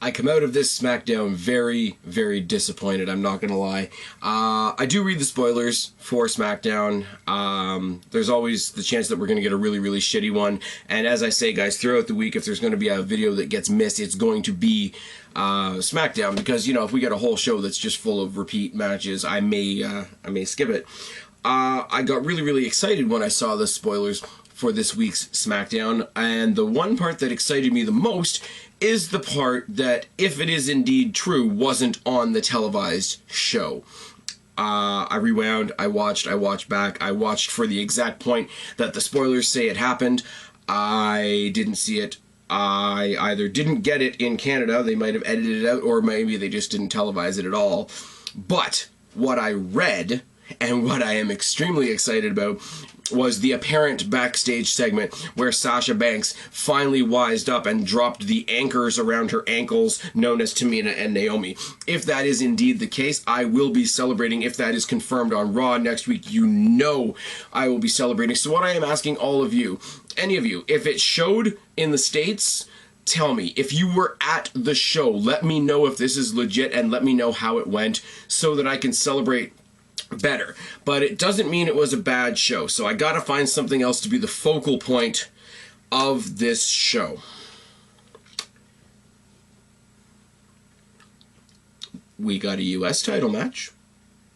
I come out of this SmackDown very, very disappointed, I'm not going to lie. I do read the spoilers for SmackDown. There's always the chance that we're going to get a really, really shitty one. And as I say, guys, throughout the week, if there's going to be a video that gets missed, it's going to be SmackDown. Because, you know, if we get a whole show that's just full of repeat matches, I may skip it. I got really, really excited when I saw the spoilers for this week's SmackDown. And the one part that excited me the most is the part that, if it is indeed true, wasn't on the televised show. I rewound, I watched back, I watched for the exact point that the spoilers say it happened. I didn't see it. I either didn't get it in Canada, they might have edited it out, or maybe they just didn't televise it at all. But what I read, and what I am extremely excited about, was the apparent backstage segment where Sasha Banks finally wised up and dropped the anchors around her ankles known as Tamina and Naomi. If that is indeed the case, I will be celebrating. If that is confirmed on Raw next week, you know I will be celebrating. So what I am asking all of you, any of you, if it showed in the States, tell me. If you were at the show, let me know if this is legit and let me know how it went so that I can celebrate better. But it doesn't mean it was a bad show, so I gotta find something else to be the focal point of this show. We got a US title match.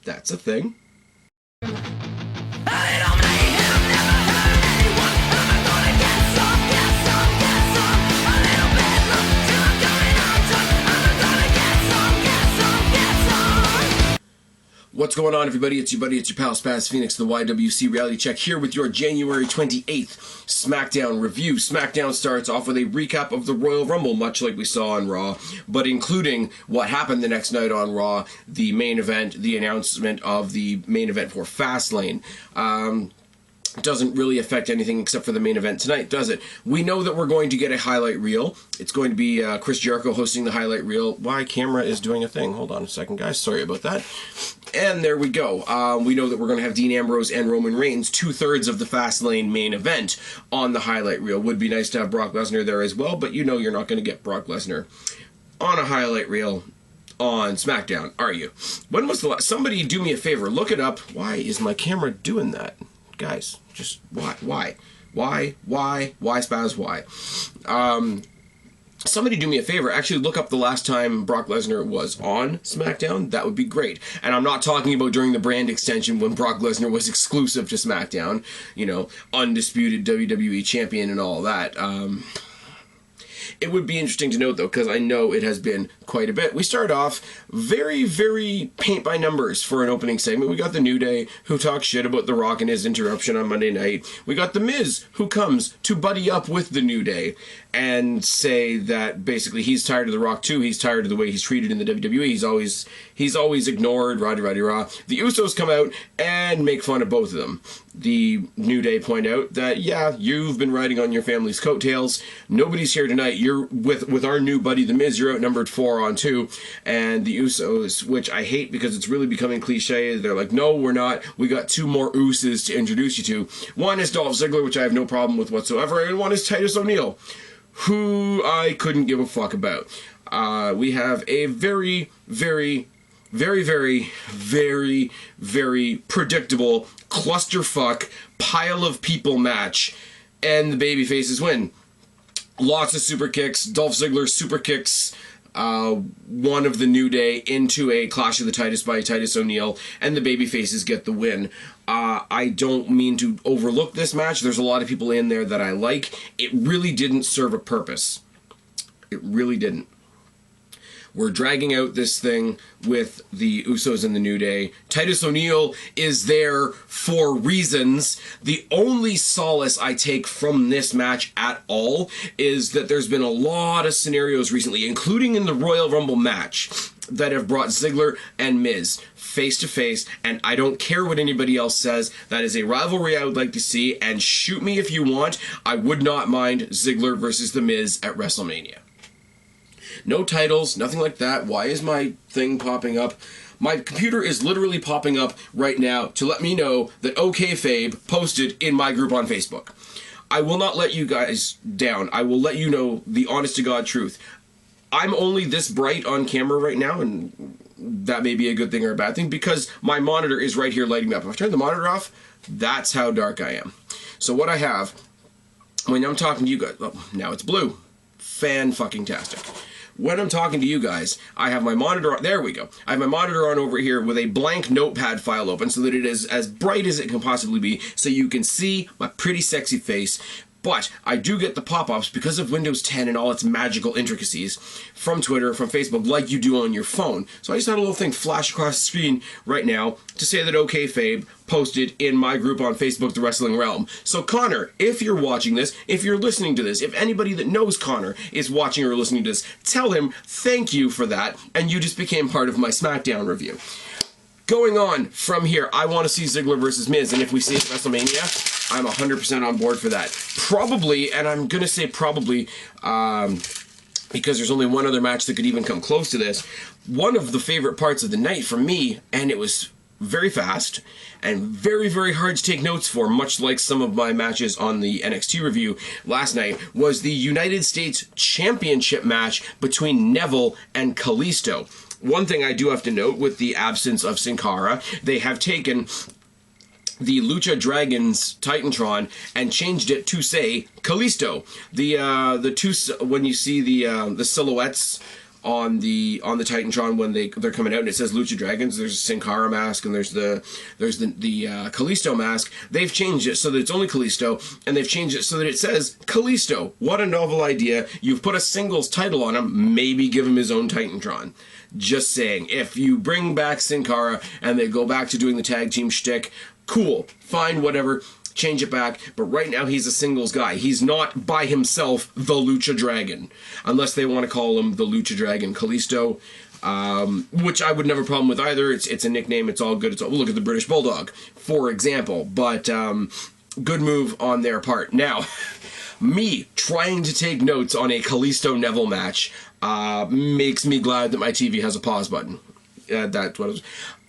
That's a thing. What's going on, everybody? It's your buddy, it's your pal Spaz Phoenix, the YWC Reality Check, here with your January 28th SmackDown review. SmackDown starts off with a recap of the Royal Rumble, much like we saw on Raw, but including what happened the next night on Raw, the main event, the announcement of the main event for Fastlane. Doesn't really affect anything except for the main event tonight, does it? We know that we're going to get a highlight reel. It's going to be Chris Jericho hosting the highlight reel. Why camera is doing a thing. Hold on a second, guys. Sorry about that. And there we go. We know that we're going to have Dean Ambrose and Roman Reigns, 2/3 of the Fastlane main event, on the highlight reel. Would be nice to have Brock Lesnar there as well, but you know you're not going to get Brock Lesnar on a highlight reel on SmackDown, are you? When was the last? Somebody do me a favor. Look it up. Why is my camera doing that? Guys, just why, Spaz, why? Somebody do me a favor, actually look up the last time Brock Lesnar was on SmackDown. That would be great. And I'm not talking about during the brand extension when Brock Lesnar was exclusive to SmackDown, you know, undisputed WWE champion and all that. It would be interesting to note, though, because I know it has been quite a bit. We start off very, very paint by numbers for an opening segment. We got The New Day, who talks shit about The Rock and his interruption on Monday night. We got The Miz, who comes to buddy up with The New Day and say that basically he's tired of The Rock, too. He's tired of the way he's treated in the WWE. He's always ignored, rah-de-rah-de-rah. The Usos come out and make fun of both of them. The New Day point out that, yeah, you've been riding on your family's coattails. Nobody's here tonight. You're with our new buddy, The Miz, you're outnumbered 4-on-2. And the Usos, which I hate because it's really becoming cliche, they're like, no, we're not. We got 2 more Usos to introduce you to. One is Dolph Ziggler, which I have no problem with whatsoever, and one is Titus O'Neil, who I couldn't give a fuck about. We have a very, very, very, very, very, very predictable clusterfuck pile of people match, and the babyfaces win. Lots of super kicks. Dolph Ziggler super kicks one of the New Day into a Clash of the Titus by Titus O'Neil, and the babyfaces get the win. I don't mean to overlook this match. There's a lot of people in there that I like. It really didn't serve a purpose. It really didn't. We're dragging out this thing with the Usos and the New Day. Titus O'Neil is there for reasons. The only solace I take from this match at all is that there's been a lot of scenarios recently, including in the Royal Rumble match, that have brought Ziggler and Miz face to face, and I don't care what anybody else says. That is a rivalry I would like to see, and shoot me if you want. I would not mind Ziggler versus The Miz at WrestleMania. No titles, nothing like that. Why is my thing popping up? My computer is literally popping up right now to let me know that OKFabe posted in my group on Facebook. I will not let you guys down. I will let you know the honest to God truth. I'm only this bright on camera right now, and that may be a good thing or a bad thing, because my monitor is right here lighting me up. If I turn the monitor off, that's how dark I am. So what I have, when I'm talking to you guys, oh, now it's blue. Fan-fucking-tastic. When I'm talking to you guys, I have my monitor on, there we go. I have my monitor on over here with a blank notepad file open so that it is as bright as it can possibly be, so you can see my pretty sexy face. But I do get the pop-ups because of Windows 10 and all its magical intricacies from Twitter, from Facebook, like you do on your phone. So I just had a little thing flash across the screen right now to say that OK Fabe posted in my group on Facebook, The Wrestling Realm. So Connor, if you're watching this, if you're listening to this, if anybody that knows Connor is watching or listening to this, tell him thank you for that, and you just became part of my SmackDown review. Going on from here, I want to see Ziggler versus Miz, and if we see it at WrestleMania, I'm 100% on board for that. Probably, and I'm going to say probably, because there's only one other match that could even come close to this, one of the favorite parts of the night for me, and it was very fast and very, very hard to take notes for, much like some of my matches on the NXT review last night, was the United States Championship match between Neville and Kalisto. One thing I do have to note, with the absence of Sin Cara, they have taken the Lucha Dragons Titantron and changed it to say Kalisto. The two, when you see the silhouettes on the Titantron when they're coming out and it says Lucha Dragons, there's a Sin Cara mask and there's the Kalisto mask. They've changed it so that it's only Kalisto, and they've changed it so that it says Kalisto. What a novel idea. You've put a singles title on him, maybe give him his own Titantron. Just saying, if you bring back Sin Cara and they go back to doing the tag team shtick, cool, fine, whatever, change it back, but right now he's a singles guy. He's not by himself the Lucha Dragon, unless they want to call him the Lucha Dragon Kalisto, which I would never have a problem with either. It's a nickname, it's all good. Look at the British Bulldog, for example, but good move on their part. Now, me trying to take notes on a Kalisto Neville match makes me glad that my TV has a pause button. That's what it was.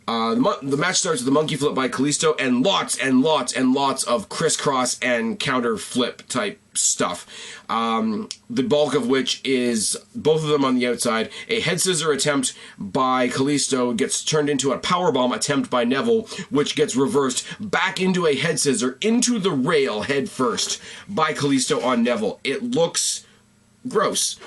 The match starts with a monkey flip by Kalisto and lots and lots and lots of crisscross and counter flip type stuff. The bulk of which is both of them on the outside. A head scissor attempt by Kalisto gets turned into a powerbomb attempt by Neville, which gets reversed back into a head scissor into the rail head first by Kalisto on Neville. It looks gross.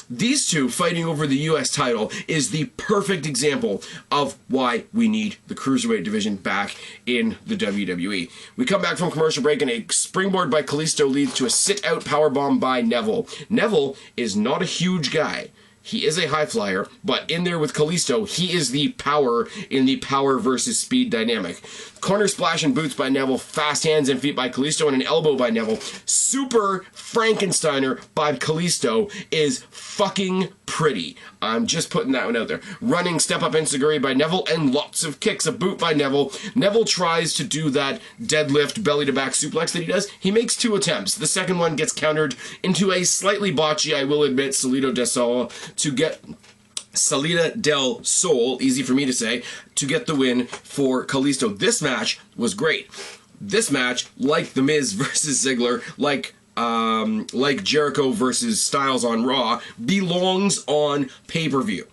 These two fighting over the U.S. title is the perfect example of why we need the Cruiserweight division back in the WWE. We come back from commercial break and a springboard by Kalisto leads to a sit-out powerbomb by Neville. Neville is not a huge guy. He is a high flyer, but in there with Kalisto, he is the power in the power versus speed dynamic. Corner splash and boots by Neville, fast hands and feet by Kalisto, and an elbow by Neville. Super Frankensteiner by Kalisto is fucking pretty. I'm just putting that one out there. Running step-up enziguri by Neville, and lots of kicks. A boot by Neville. Neville tries to do that deadlift belly-to-back suplex that he does. He makes 2 attempts. The second one gets countered into a slightly botchy, I will admit, Salida del Sol, easy for me to say, to get the win for Kalisto. This match was great. This match, like The Miz versus Ziggler, like Jericho versus Styles on Raw, belongs on pay-per-view.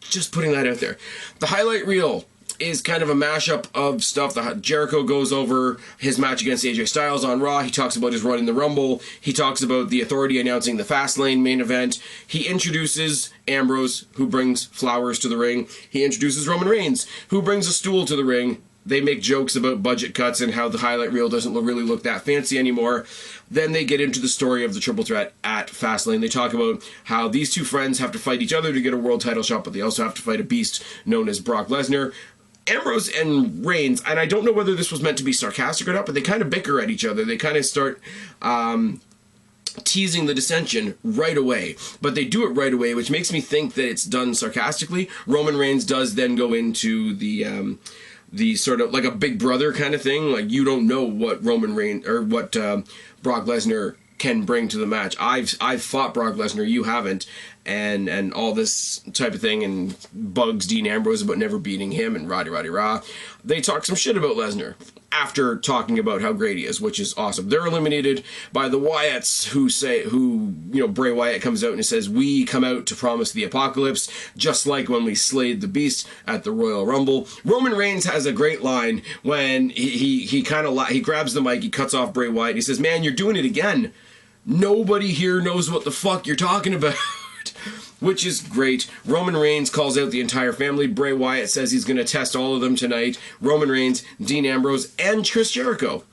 Just putting that out there. The highlight reel is kind of a mashup of stuff. Jericho goes over his match against AJ Styles on Raw. He talks about his run in the Rumble. He talks about the Authority announcing the Fastlane main event. He introduces Ambrose, who brings flowers to the ring. He introduces Roman Reigns, who brings a stool to the ring. They make jokes about budget cuts and how the highlight reel doesn't really look that fancy anymore. Then they get into the story of the triple threat at Fastlane. They talk about how these two friends have to fight each other to get a world title shot, but they also have to fight a beast known as Brock Lesnar. Ambrose and Reigns, and I don't know whether this was meant to be sarcastic or not, but they kind of bicker at each other. They kind of start teasing the dissension right away, but they do it right away, which makes me think that it's done sarcastically. Roman Reigns does then go into the sort of like a big brother kind of thing, like you don't know what Roman Reigns or what Brock Lesnar can bring to the match. I've fought Brock Lesnar, you haven't, and all this type of thing, and bugs Dean Ambrose about never beating him, and rah. They talk some shit about Lesnar after talking about how great he is, which is awesome. They're eliminated by the Wyatts, who Bray Wyatt comes out and says, "We come out to promise the apocalypse, just like when we slayed the beast at the Royal Rumble." Roman Reigns has a great line when he grabs the mic, he cuts off Bray Wyatt, and he says, "Man, you're doing it again. Nobody here knows what the fuck you're talking about." Which is great. Roman Reigns calls out the entire family. Bray Wyatt says he's going to test all of them tonight. Roman Reigns, Dean Ambrose, and Chris Jericho.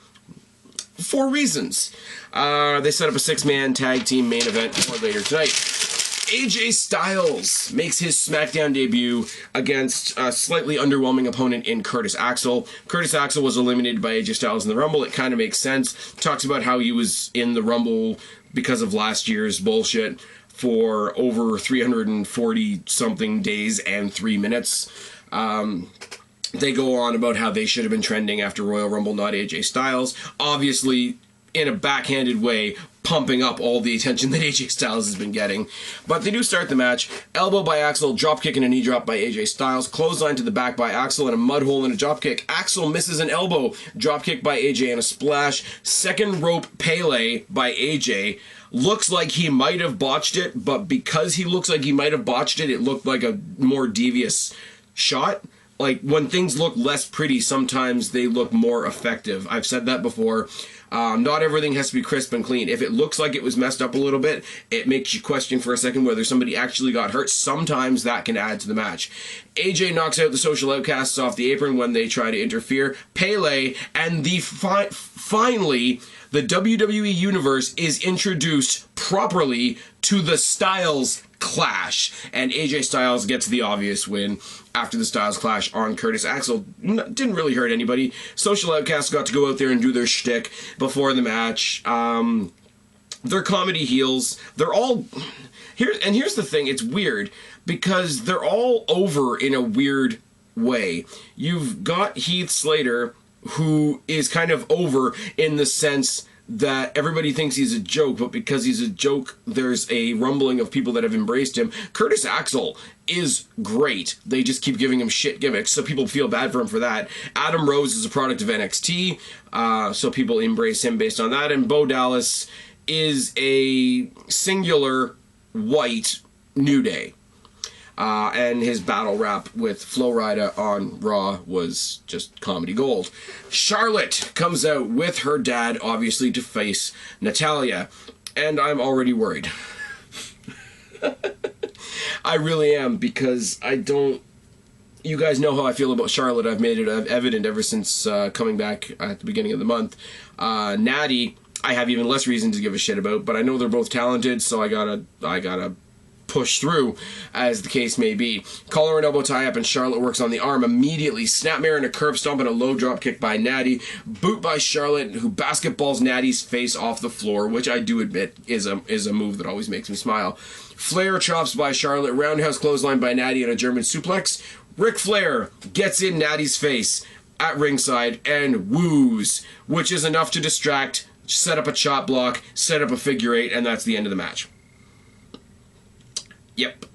4 reasons. They set up a 6-man tag team main event for later tonight. AJ Styles makes his SmackDown debut against a slightly underwhelming opponent in Curtis Axel. Curtis Axel was eliminated by AJ Styles in the Rumble. It kind of makes sense. Talks about how he was in the Rumble because of last year's bullshit for over 340-something days and 3 minutes. They go on about how they should have been trending after Royal Rumble, not AJ Styles. Obviously, in a backhanded way, pumping up all the attention that AJ Styles has been getting. But they do start the match. Elbow by Axel, dropkick and a knee drop by AJ Styles. Clothesline to the back by Axel and a mud hole and a dropkick. Axel misses an elbow. Dropkick by AJ and a splash. Second rope Pele by AJ. Looks like he might have botched it, but because he looks like he might have botched it, it looked like a more devious shot. Like, when things look less pretty, sometimes they look more effective. I've said that before. Not everything has to be crisp and clean. If it looks like it was messed up a little bit, it makes you question for a second whether somebody actually got hurt. Sometimes that can add to the match. AJ knocks out the Social Outcasts off the apron when they try to interfere. Pele, and finally, the WWE Universe is introduced properly to the Styles Clash, and AJ Styles gets the obvious win after the Styles Clash on Curtis Axel. Didn't really hurt anybody. Social Outcasts got to go out there and do their shtick before the match. They're comedy heels. They're all... Here's the thing, it's weird, because they're all over in a weird way. You've got Heath Slater, who is kind of over in the sense that everybody thinks he's a joke, but because he's a joke, there's a rumbling of people that have embraced him. Curtis Axel is great. They just keep giving him shit gimmicks, so people feel bad for him for that. Adam Rose is a product of NXT, so people embrace him based on that. And Bo Dallas is a singular white New Day. And his battle rap with Flo Rida on Raw was just comedy gold. Charlotte comes out with her dad, obviously, to face Natalya. And I'm already worried. I really am, because I don't... You guys know how I feel about Charlotte. I've made it evident ever since coming back at the beginning of the month. Natty, I have even less reason to give a shit about, but I know they're both talented, so I gotta push through, as the case may be. Collar and elbow tie-up, and Charlotte works on the arm immediately. Snapmare and a curb stomp and a low drop kick by Natty. Boot by Charlotte, who basketballs Natty's face off the floor, which I do admit is a move that always makes me smile. Flair chops by Charlotte. Roundhouse clothesline by Natty and a German suplex. Ric Flair gets in Natty's face at ringside and woos, which is enough to distract, set up a chop block, set up a figure 8, and that's the end of the match. Yep.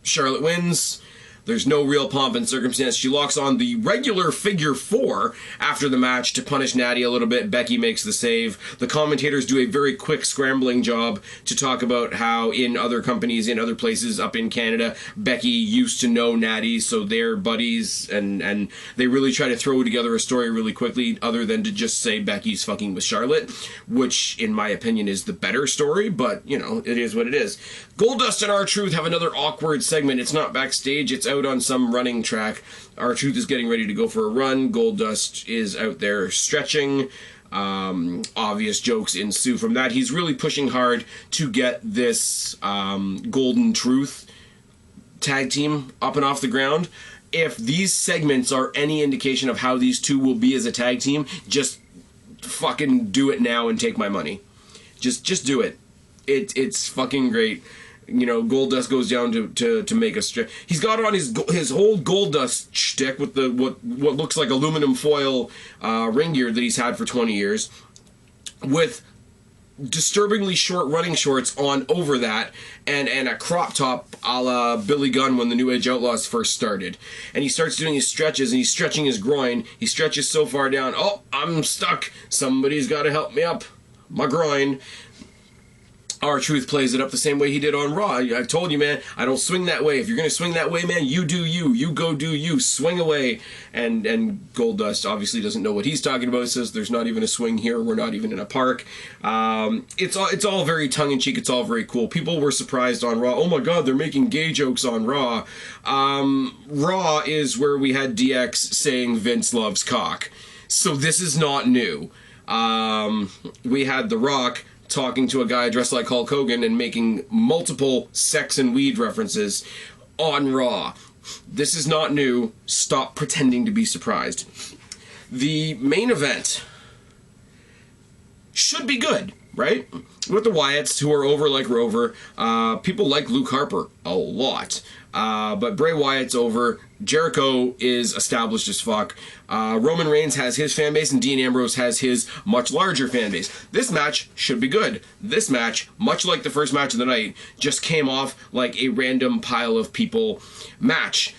Charlotte wins. There's no real pomp and circumstance. She locks on the regular figure 4 after the match to punish Natty a little bit. Becky makes the save. The commentators do a very quick scrambling job to talk about how in other companies, in other places up in Canada, Becky used to know Natty, so they're buddies, and they really try to throw together a story really quickly other than to just say Becky's fucking with Charlotte, which, in my opinion, is the better story, but, you know, it is what it is. Goldust and R-Truth have another awkward segment. It's not backstage, it's out on some running track. R-Truth is getting ready to go for a run. Goldust is out there stretching. Obvious jokes ensue from that. He's really pushing hard to get this Golden Truth tag team up and off the ground. If these segments are any indication of how these two will be as a tag team, just fucking do it now and take my money. Just do it. It's fucking great. You know, Goldust goes down to make a stretch. He's got on his whole Goldust shtick with the what looks like aluminum foil ring gear that he's had for 20 years, with disturbingly short running shorts on over that, and a crop top a la Billy Gunn when the New Age Outlaws first started. And he starts doing his stretches, and he's stretching his groin. He stretches so far down, oh, I'm stuck. Somebody's got to help me up. My groin. R-Truth plays it up the same way he did on Raw. I told you, man, I don't swing that way. If you're going to swing that way, man, you do you. You go do you. Swing away. And Goldust obviously doesn't know what he's talking about. He says there's not even a swing here. We're not even in a park. It's all very tongue-in-cheek. It's all very cool. People were surprised on Raw. Oh, my God, they're making gay jokes on Raw. Raw is where we had DX saying Vince loves cock. So this is not new. We had The Rock talking to a guy dressed like Hulk Hogan and making multiple sex and weed references on Raw. This is not new. Stop pretending to be surprised. The main event should be good, right? With the Wyatts, who are over like Rover. People like Luke Harper a lot. But Bray Wyatt's over. Jericho is established as fuck. Roman Reigns has his fan base, and Dean Ambrose has his much larger fan base. This match should be good. This match, much like the first match of the night, just came off like a random pile of people match.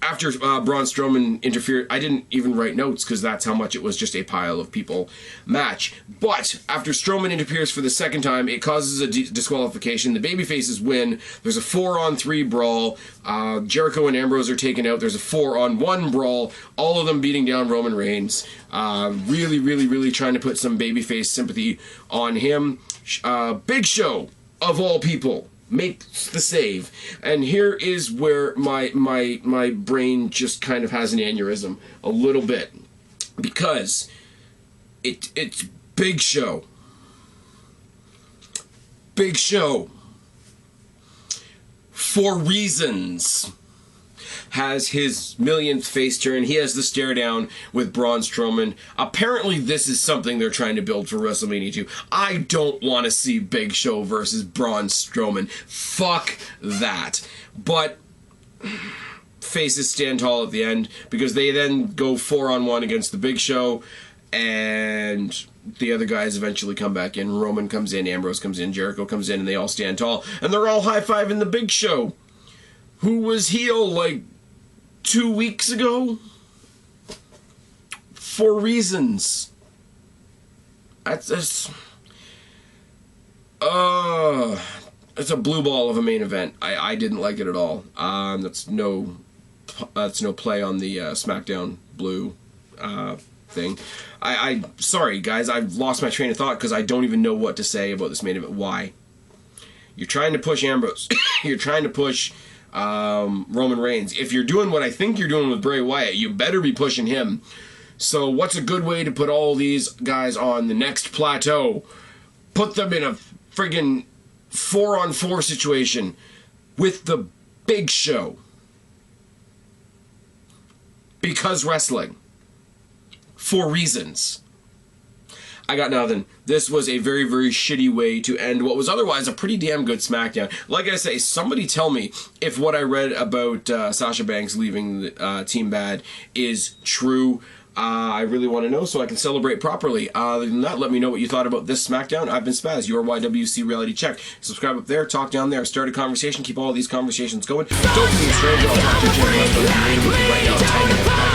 After Braun Strowman interfered, I didn't even write notes because that's how much it was just a pile of people match. But after Strowman interferes for the second time, it causes a disqualification. The babyfaces win. There's a 4-on-3 brawl. Jericho and Ambrose are taken out. There's a 4-on-1 brawl. All of them beating down Roman Reigns. Really, really, really trying to put some babyface sympathy on him. Big Show, of all people, makes the save. And here is where my brain just kind of has an aneurysm a little bit, because it's Big Show. Big Show, for reasons, has his millionth face turn. He has the stare down with Braun Strowman. Apparently this is something they're trying to build for WrestleMania 2. I don't want to see Big Show versus Braun Strowman. Fuck that. But faces stand tall at the end, because they then go 4-on-1 against the Big Show, and the other guys eventually come back in. Roman comes in, Ambrose comes in, Jericho comes in, and they all stand tall, and they're all high-fiving the Big Show, who was heel like 2 weeks ago, for reasons. It's a blue ball of a main event. I didn't like it at all. That's no play on the SmackDown blue thing. Sorry guys, I've lost my train of thought because I don't even know what to say about this main event. Why? You're trying to push Ambrose. You're trying to push Roman Reigns. If you're doing what I think you're doing with Bray Wyatt, you better be pushing him. So what's a good way to put all these guys on the next plateau? Put them in a friggin' 4-on-4 situation with the Big Show. Because wrestling. For reasons. I got nothing. This was a very, very shitty way to end what was otherwise a pretty damn good SmackDown. Like I say, somebody tell me if what I read about Sasha Banks leaving Team Bad is true. I really want to know so I can celebrate properly. Other than that, let me know what you thought about this SmackDown. I've been Spaz, your YWC Reality Check. Subscribe up there, talk down there, start a conversation, keep all these conversations going. Don't be a stranger, I'll talk to you right now.